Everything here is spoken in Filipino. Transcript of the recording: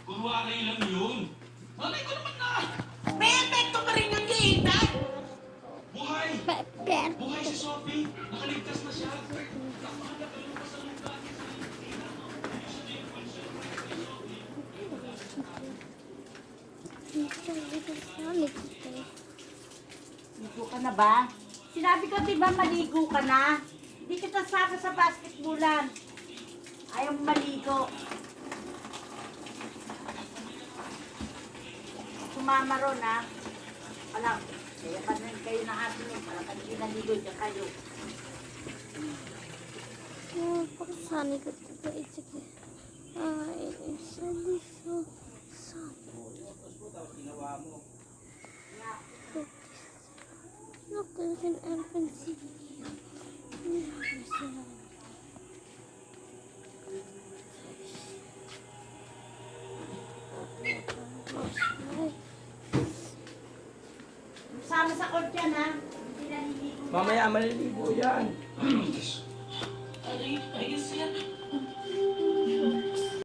Kunwari lang yun. Malay ko naman na. May epekto pa rin yung liitan. Buhay! Buhay si Sophie! Nakaligtas na siya! Maligo ka na ba? Sinabi ko diba maligo ka na? Hindi kita saka sa basketballan. Ayaw mo maligo. Sumama ron ha. Alam, kaya pa rin kayo na atin yun. Para pag pinaligo dyan kayo. Pakisani ko ito isip. Isali so look at an elephant. Sama sa court yan ha. Hindi naliligo. Mamaya maliligo yan. Ayos yan.